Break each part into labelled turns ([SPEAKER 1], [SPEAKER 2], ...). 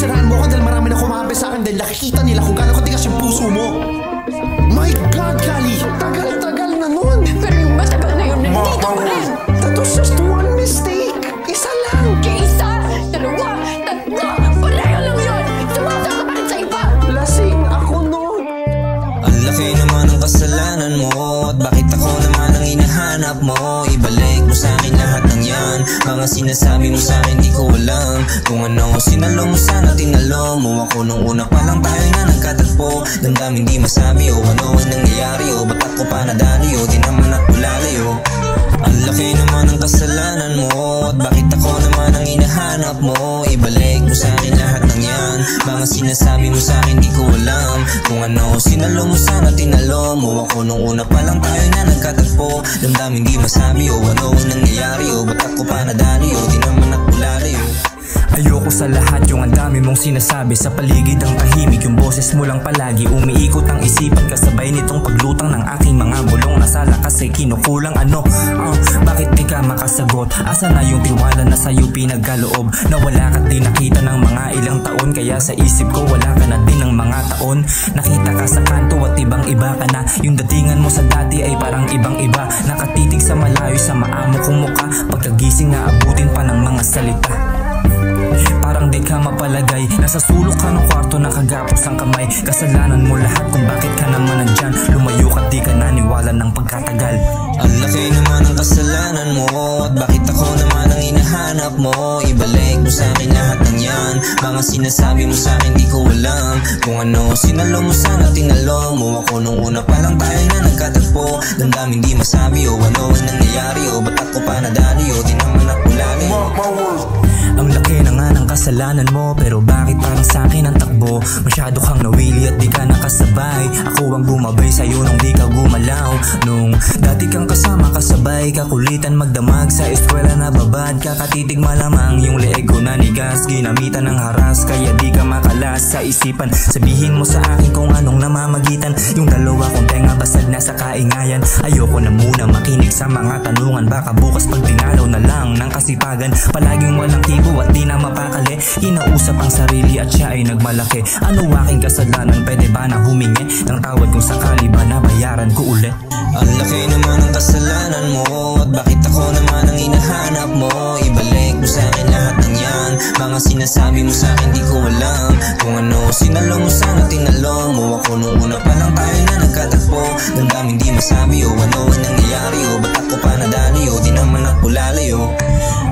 [SPEAKER 1] sinahan mo ako dahil marami na kumapit sa akin dahil nakikita nila kung gaano katigas yung puso mo. My God, Kali! Tagal-tagal na nun!
[SPEAKER 2] Pero yung matagal na yun, nandito ko rin!
[SPEAKER 1] That was just one mistake! Isa lang!
[SPEAKER 2] Isa, dalawa, tatlo, pareho lang yun! Sumasa ka pa rin sa iba!
[SPEAKER 1] Lasing ako nun!
[SPEAKER 3] Ang laki naman ng kasalanan mo, at bakit ako naman ang hinahanap mo? Ibalik mo sa akin lahat ng yan, mga sinasabi mo sa akin di ko alam. Kung ano sinalo mo sana tinalo mo ako nung una pa lang tayo na nagkatagpo. Damdaming di masabi o ano ang nangyayari o ba't ako pa nadali o di naman ako lalayo. Ang laki naman ng kasalanan mo, at bakit ako naman ang hinahanap mo? Ibalik mo sa akin lahat ng yan, mga sinasabi mo sa akin di ko alam. Kung ano sinalo mo sana tinalo mo ako nung una pa lang tayo na nagkatagpo. Damdaming di masabi o ano ang nangyayari o ba't ako pa nadali o di naman ako lalayo.
[SPEAKER 4] Ayoko sa lahat yung ang dami mong sinasabi. Sa paligid ang tahimik, yung boses mo lang palagi. Umiikot ang isipan kasabay nitong paglutang ng aking mga bulong. Nasa lakas ay kinukulang ano? Bakit di ka makasagot? Asa na yung tiwala na sa'yo pinagkaloob? Nawala ka't di nakita ng mga ilang taon, kaya sa isip ko wala ka na din ng mga taon. Nakita ka sa kanto at ibang iba ka na. Yung datingan mo sa dati ay parang ibang iba. Nakatitig sa malayo sa maamo kong mukha. Pagkagising na abutin pa ng mga salita. Parang di ka mapalagay, nasa sulok ka ng kwarto nakagapos ang kamay. Kasalanan mo lahat kung bakit ka naman nandyan. Lumayo ka di ka naniwala ng pagkatagal.
[SPEAKER 3] Ang laki naman ng kasalanan mo, at bakit ako naman ang hinahanap mo? Ibalik mo sa akin lahat ng yan, mga sinasabi mo sa akin di ko alam. Kung ano sinalo mo sana tinalo mo ako nung una pa lang tayo na nagkatagpo. Damdaming di masabi o ano ang nangyayari o ba't ako pa nadali o di naman ako lalayo.
[SPEAKER 4] Ang laki na nga ng kasalanan mo, pero bakit parang sa akin ang takbo? Masyado kang nawili at di ka nakasabay. Ako ang bumabay sa'yo nung di ka gumalaw. Nung dati kang kasama kasabay, kakulitan magdamag sa eskwela na babad. Kakatitig malamang yung leeg ko na nigas, ginamitan ng haras kaya di ka makalas sa isipan. Sabihin mo sa akin kung anong namamagitan. Yung dalawa kong tenga basag na sa kaingayan. Ayoko na muna makinig sa mga tanungan, baka bukas pag dinalaw na lang ng kasipagan. Palaging walang tibo at di na mapakali. Hinausap ang sarili at siya ay nagmalaki. Ano aking kasalanan? Pwede ba na humingi ng tawad kung sakali ba nabayaran ko ulit?
[SPEAKER 3] Ang laki naman ng kasalanan mo, at bakit ako naman ang hinahanap mo? Ibalik mo sa akin lahat ng yan, mga sinasabi mo sa akin di ko alam. Kung ano sinalo mo sana tinalo mo ako nung una pa lang tayo na nagkatagpo. Damdaming di masabi o ano ang nangyayari o ba't ako pa nadali o di naman ako lalayo.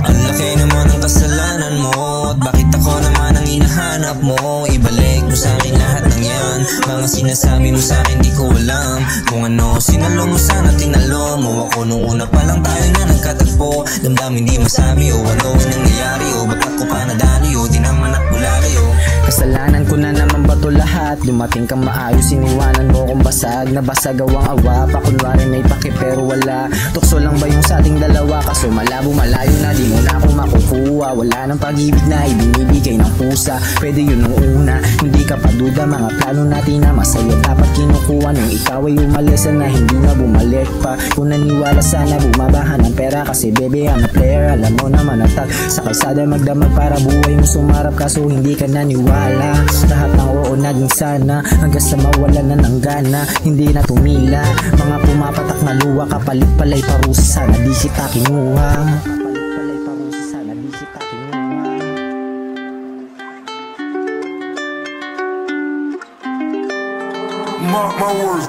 [SPEAKER 3] Ang laki naman ng kasalanan mo, at bakit ako naman ang hinahanap mo? Ibalik mo sa akin lahat ng yan, mga sinasabi mo sa akin di ko alam. Kung ano sinalo mo sana tinalo mo ako nung una pa lang tayo na nagkatagpo. Damdaming di masabi o ano ang nangyayari o ba't ako pa nadali o di naman ako lalayo.
[SPEAKER 5] Kasalanan ko na naman ba to lahat? Dumating kang maayos, iniwanan mo kong basag. Nabasag awang awa, pakunwari may paki pero wala. Tukso lang ba yung sa ating dalawa? Kaso malabo malayo na, di mo na ako makukuha. Wala nang pag-ibig na ibinibigay ng pusa. Pwede yun nung una, hindi ka paduda. Mga plano natin na masaya dapat kinukuha. Nung ikaw ay umalis na hindi na bumalik pa. Kung naniwala sana bumabahan ng pera, kasi bebe I'm a player. Alam mo naman at sa kalsada magdamag para buhay mo sumarap. Kaso hindi ka naniwala, lahat ng oo naging sana, hanggang sa mawala na ng gana, hindi na tumila. Mga pumapatak na luwa, kapalit palay parusa, sana di kita kinuha.
[SPEAKER 6] Mark my words.